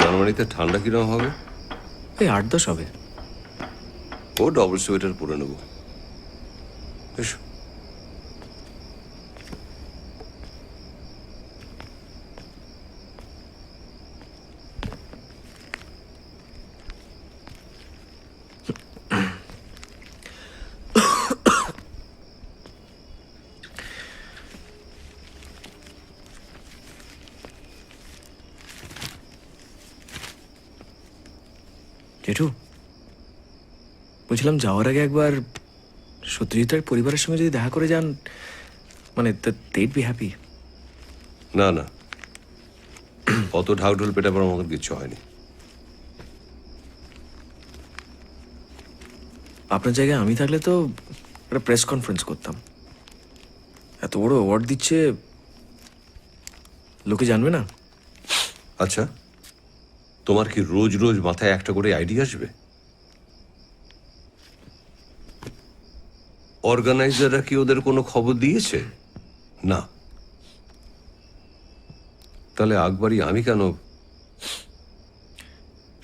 জার্মানিতে ঠান্ডা কিরকম হবে? এই 8-10 হবে। ও ডবল সোয়েটার পরে নেবো। এসো। জেঠু, বলছিলাম যাওয়ার আগে একবার সত্যজিৎ পরিবারের সঙ্গে যদি দেখা করে যান, মানে they'd be happy. না না, অত ঢাকঢোল পেটাবার মতন কিচ্ছু হয়নি। আপনার জায়গায় আমি থাকলে তো একটা প্রেস কনফারেন্স করতাম। এত বড় অ্যাওয়ার্ড দিচ্ছে, লোকে জানবে না? আচ্ছা, তোমার কি রোজ রোজ মাথায় একটা করে আইডিয়া আসবে? অর্গানাইজাররা কি ওদের কোনো খবর দিয়েছে? না। তাহলে আকবরই আমি কেন?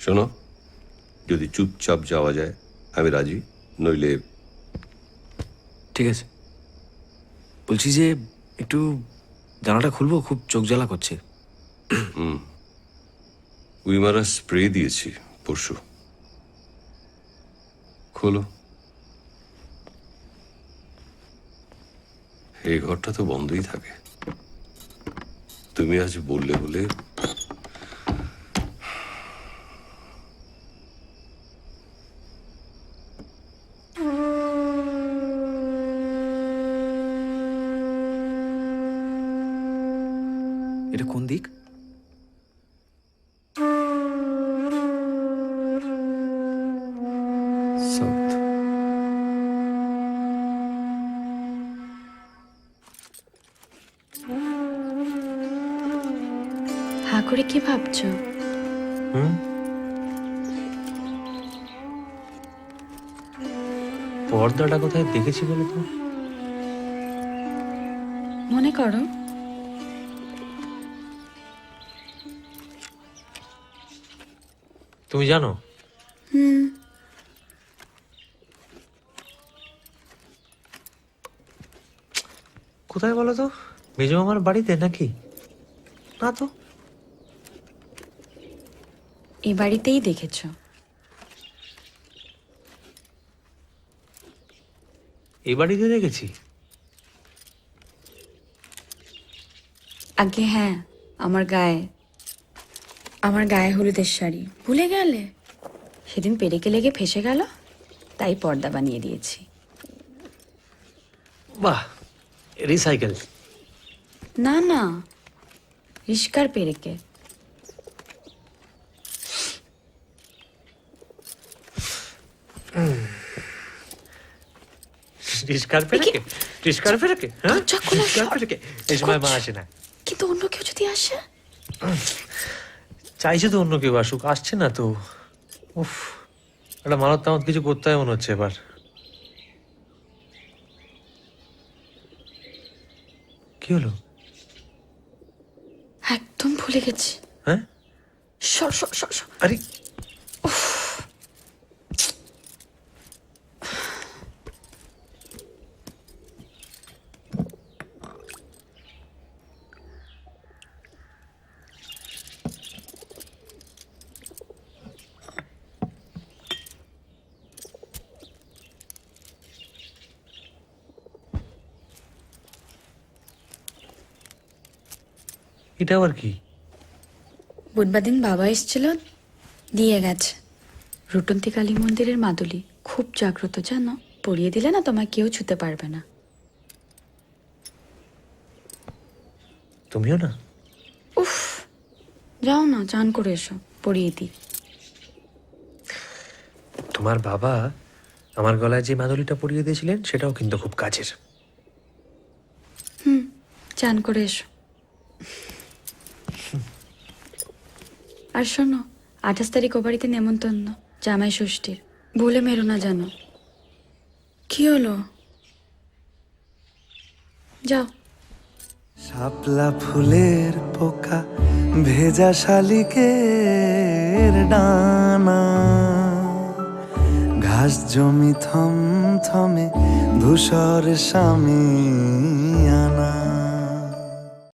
শোনো, যদি চুপচাপ যাওয়া যায় আমি রাজি, নইলে ঠিক আছে, বলছি যে একটু জানালাটা খুলবো, খুব চোখ জ্বালা করছে। উইমারা স্প্রে দিয়েছি পরশু। খোলো। এই ঘরটা তো বন্ধই থাকে। তুমি আজ বললে বলে এটা কোন দিক? সাউথ। হা করে কি ভাবছো? পর্দাটা কোথায় দেখেছি বলো তো? মনে করো। তুমি জানো? কোথায় বলো তো? মেজো মামার বাড়িতে নাকি? না তো। এই বাড়িতেই দেখেছো? এই বাড়িতে দেখেছি। আগে হ্যাঁ, আমার গায়ে হলুদের শাড়ি ভুলে গেলে? সেদিন পেরেকে লেগে ফেসে গেল, তাই পর্দা বানিয়ে দিয়েছি। বাহ, রিসাইকেল। না না, রিস্কার পেরেকে। রিস্কার পেরেকে? রিস্কার পেরেকে? হ্যাঁ, দরজা খোলা, রিস্কার পেরেকে। এই সময় মা আসে না। কিন্তু অন্য কেউ যদি আসে? চাইছে তো অন্য কেউ আসুক, আসছে না তো। উফ, একটা মানত তামত কিছু করতে হয় মনে হচ্ছে এবার। কি হলো? একদম ভুলে গেছি। হ্যাঁ, সর সর সর সর। আরে এটা আবার কি? বুধবার দিন বাবা এসেছিল, দিয়ে গেছে। রুটন্তি কালী মন্দিরের মাদুলি, খুব জাগ্রত জানো। পরিয়ে দিলে না তোমায় কেউ ছুতে পারবে না। তুমিও না? উফ, যাও না, চান করে এসো, পরিয়ে দিই। তোমার বাবা আমার গলায় যে মাদুলিটা পরিয়ে দিয়েছিলেন সেটাও কিন্তু খুব কাজের। চান করে এসো। আর শোনো, 28 তারিখ ও বাড়িতে নেমন্তন্ন, জামাই ষষ্ঠীর। ভুলে মেরো না জানো। কি হলো? যাও। শাপলা ফুলের পোকা ভেজা শালিকের ডানা, ঘাস জমি থমথমে ধূসর সামিয়ানা।